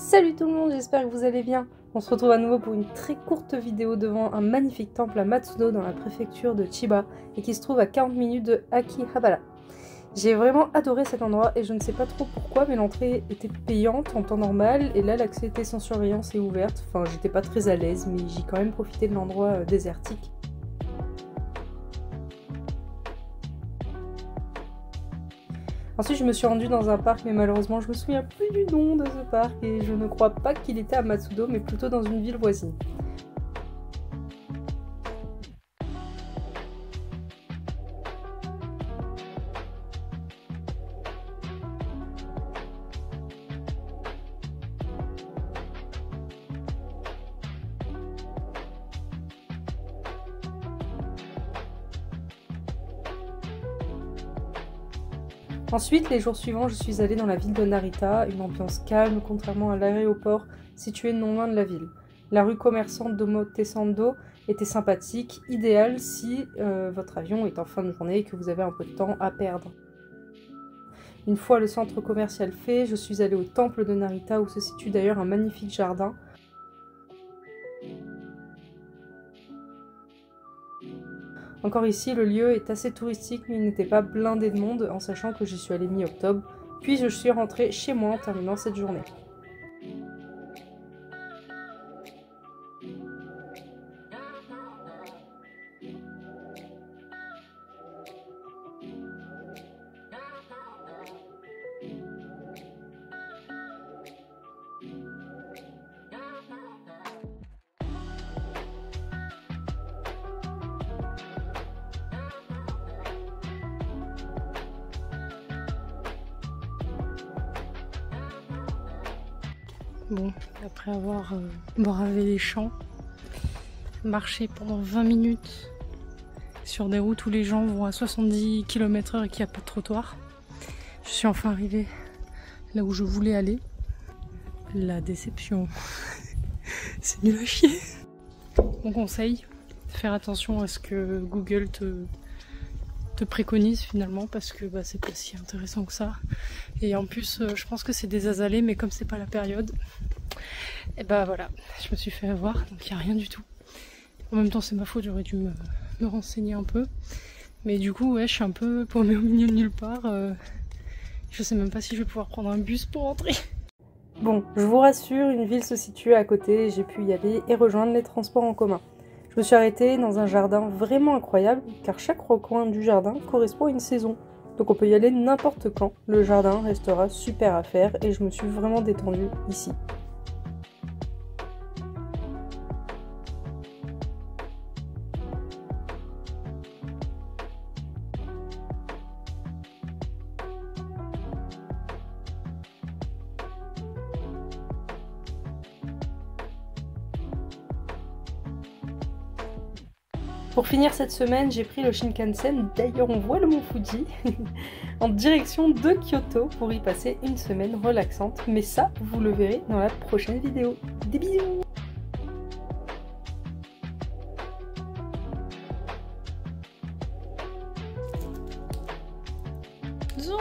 Salut tout le monde, j'espère que vous allez bien. On se retrouve à nouveau pour une très courte vidéo devant un magnifique temple à Matsudo dans la préfecture de Chiba et qui se trouve à 40 minutes de Akihabara. J'ai vraiment adoré cet endroit et je ne sais pas trop pourquoi, mais l'entrée était payante en temps normal et là l'accès était sans surveillance et ouverte. Enfin, j'étais pas très à l'aise, mais j'ai quand même profité de l'endroit désertique. Ensuite, je me suis rendue dans un parc, mais malheureusement, je me souviens plus du nom de ce parc et je ne crois pas qu'il était à Matsudo, mais plutôt dans une ville voisine. Ensuite, les jours suivants, je suis allée dans la ville de Narita, une ambiance calme contrairement à l'aéroport situé non loin de la ville. La rue commerçante d'Omotesando était sympathique, idéale si votre avion est en fin de journée et que vous avez un peu de temps à perdre. Une fois le centre commercial fait, je suis allée au temple de Narita où se situe d'ailleurs un magnifique jardin. Encore ici, le lieu est assez touristique mais il n'était pas blindé de monde en sachant que j'y suis allée mi-octobre, puis je suis rentrée chez moi en terminant cette journée. Bon, après avoir bravé les champs, marché pendant 20 minutes sur des routes où les gens vont à 70 km/h et qu'il n'y a pas de trottoir, je suis enfin arrivée là où je voulais aller. La déception. C'est nul à chier. Mon conseil, faire attention à ce que Google te préconise finalement parce que c'est pas si intéressant que ça. Et en plus, je pense que c'est des azalées, mais comme c'est pas la période, et voilà, je me suis fait avoir, donc il n'y a rien du tout. En même temps, c'est ma faute, j'aurais dû me renseigner un peu. Mais du coup, ouais, je suis un peu paumée au milieu de nulle part. Je sais même pas si je vais pouvoir prendre un bus pour rentrer. Bon, je vous rassure, une ville se situe à côté, j'ai pu y aller et rejoindre les transports en commun. Je me suis arrêtée dans un jardin vraiment incroyable, car chaque recoin du jardin correspond à une saison. Donc on peut y aller n'importe quand, le jardin restera super à faire et je me suis vraiment détendue ici. Pour finir cette semaine, j'ai pris le Shinkansen, d'ailleurs on voit le mont Fuji, en direction de Kyoto pour y passer une semaine relaxante. Mais ça, vous le verrez dans la prochaine vidéo. Des bisous! Zon